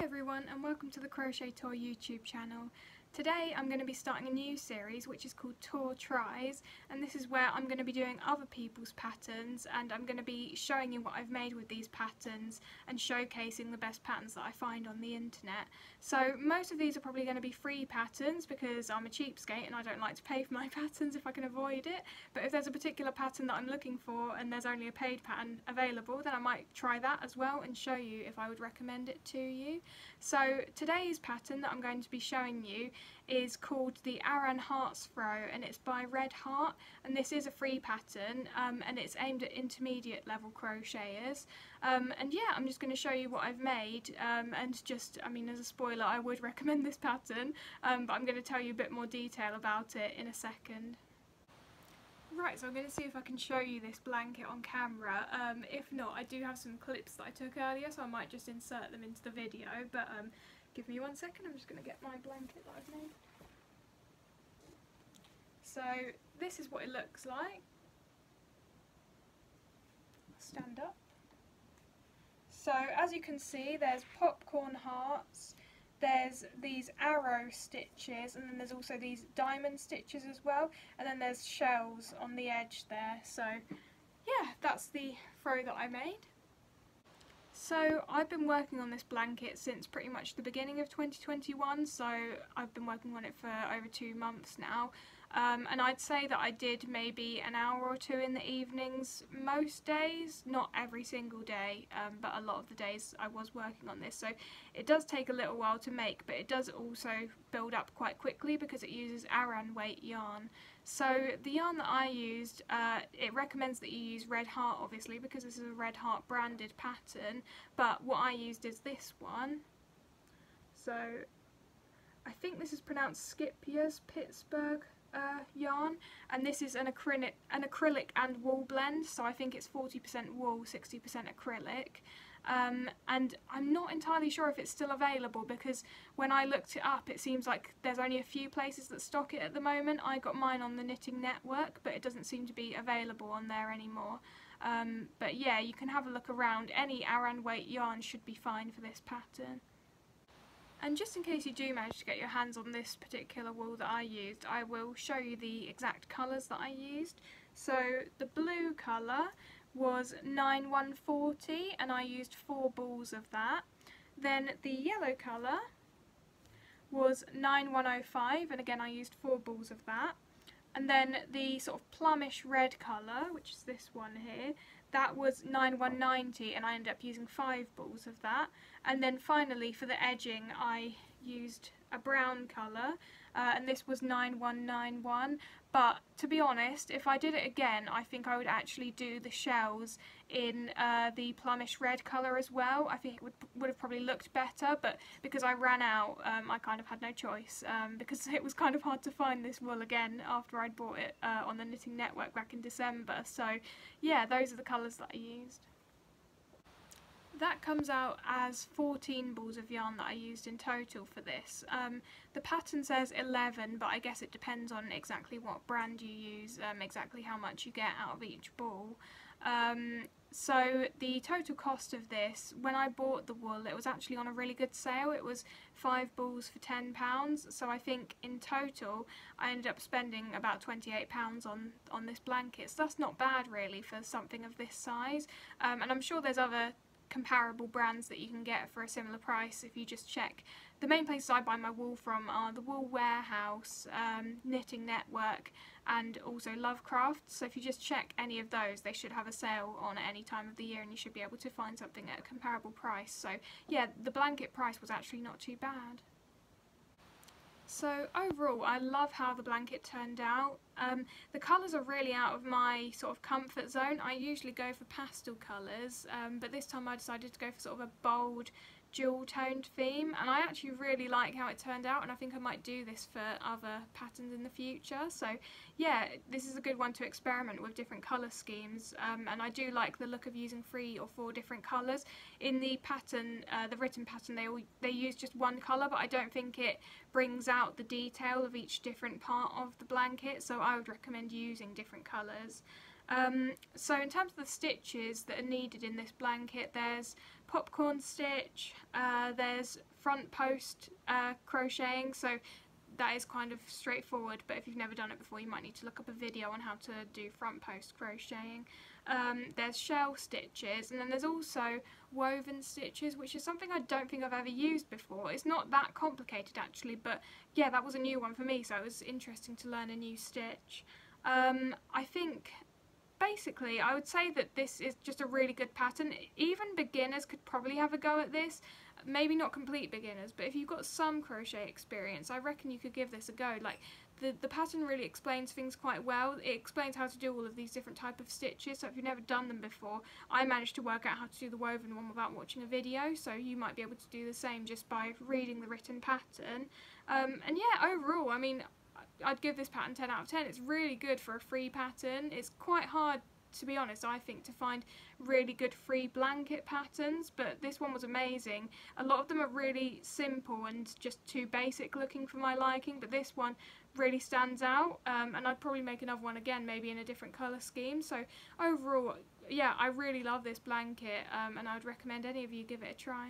everyone, and welcome to the Crochet Tour YouTube channel. Today I'm going to be starting a new series which is called Tour Tries, and this is where I'm going to be doing other people's patterns, and I'm going to be showing you what I've made with these patterns and showcasing the best patterns that I find on the internet. So most of these are probably going to be free patterns because I'm a cheapskate and I don't like to pay for my patterns if I can avoid it, but if there's a particular pattern that I'm looking for and there's only a paid pattern available, then I might try that as well and show you if I would recommend it to you. So today's pattern that I'm going to be showing you is called the Aran Hearts Throw, and it's by Red Heart, and this is a free pattern and it's aimed at intermediate level crocheters, and yeah, I'm just going to show you what I've made, and just, I mean, as a spoiler, I would recommend this pattern, but I'm going to tell you a bit more detail about it in a second. Right, so I'm going to see if I can show you this blanket on camera. If not, I do have some clips that I took earlier, so I might just insert them into the video, but give me 1 second, I'm just going to get my blanket that I've made. So this is what it looks like. Stand up. So as you can see, there's popcorn hearts, there's these arrow stitches, and then there's also these diamond stitches as well, and then there's shells on the edge there. So yeah, that's the throw that I made. So I've been working on this blanket since pretty much the beginning of 2021, so I've been working on it for over 2 months now, and I'd say that I did maybe an hour or two in the evenings most days, not every single day, but a lot of the days I was working on this. So it does take a little while to make, but it does also build up quite quickly because it uses Aran weight yarn. So the yarn that I used, it recommends that you use Red Heart obviously because this is a Red Heart branded pattern, but what I used is this one. So I think this is pronounced Skipia's Pittsburgh yarn, and this is an acrylic and wool blend, so I think it's 40% wool, 60% acrylic. And I'm not entirely sure if it's still available because when I looked it up it seems like there's only a few places that stock it at the moment. I got mine on the Knitting Network, but it doesn't seem to be available on there anymore. But yeah, you can have a look around. Any Aran weight yarn should be fine for this pattern. And just in case you do manage to get your hands on this particular wool that I used, I will show you the exact colours that I used. So the blue colour was 9140 and I used 4 balls of that. Then the yellow colour was 9105 and again I used 4 balls of that. And then the sort of plumish red colour, which is this one here, that was 9190 and I ended up using 5 balls of that. And then finally for the edging I used a brown colour, and this was 9191, but to be honest, if I did it again I think I would actually do the shells in the plumish red colour as well. I think it would have probably looked better, but because I ran out I kind of had no choice, because it was kind of hard to find this wool again after I'd bought it on the Knitting Network back in December. So yeah, those are the colours that I used. That comes out as 14 balls of yarn that I used in total for this. The pattern says 11, but I guess it depends on exactly what brand you use, exactly how much you get out of each ball. So the total cost of this, when I bought the wool, it was actually on a really good sale. It was 5 balls for £10, so I think in total I ended up spending about £28 on this blanket. So that's not bad really for something of this size, and I'm sure there's other comparable brands that you can get for a similar price if you just check. The main places I buy my wool from are the Wool Warehouse, Knitting Network, and also Lovecraft. So if you just check any of those, they should have a sale on at any time of the year and you should be able to find something at a comparable price. So yeah, the blanket price was actually not too bad. So overall I love how the blanket turned out. The colours are really out of my sort of comfort zone. I usually go for pastel colours, but this time I decided to go for sort of a bold dual toned theme, and I actually really like how it turned out, and I think I might do this for other patterns in the future. So yeah, this is a good one to experiment with different colour schemes, and I do like the look of using 3 or 4 different colours. In the pattern, the written pattern, they use just one colour, but I don't think it brings out the detail of each different part of the blanket, so I would recommend using different colours. So in terms of the stitches that are needed in this blanket, there's popcorn stitch, there's front post crocheting, so that is kind of straightforward, but if you've never done it before you might need to look up a video on how to do front post crocheting. There's shell stitches, and then there's also woven stitches, which is something I don't think I've ever used before. It's not that complicated actually, but yeah, that was a new one for me, so it was interesting to learn a new stitch. I think basically I would say that this is just a really good pattern. Even beginners could probably have a go at this. Maybe not complete beginners, but if you've got some crochet experience, I reckon you could give this a go. Like, the pattern really explains things quite well. It explains how to do all of these different type of stitches, so if you've never done them before, I managed to work out how to do the woven one without watching a video, so you might be able to do the same just by reading the written pattern. And yeah, overall, I mean, I'd give this pattern 10 out of 10. It's really good for a free pattern. It's quite hard, to be honest, I think, to find really good free blanket patterns, but this one was amazing. A lot of them are really simple and just too basic looking for my liking, but this one really stands out, and I'd probably make another one again, maybe in a different colour scheme. So overall, yeah, I really love this blanket, and I would recommend any of you give it a try.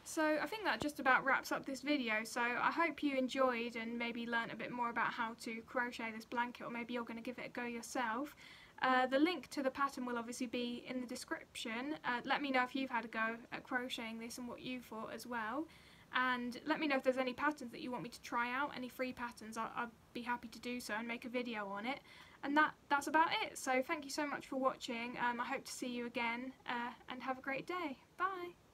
So I think that just about wraps up this video, so I hope you enjoyed and maybe learnt a bit more about how to crochet this blanket, or maybe you're going to give it a go yourself. The link to the pattern will obviously be in the description. Let me know if you've had a go at crocheting this and what you thought as well. And let me know if there's any patterns that you want me to try out, any free patterns. I'd be happy to do so and make a video on it. And that's about it. So thank you so much for watching. I hope to see you again, and have a great day. Bye!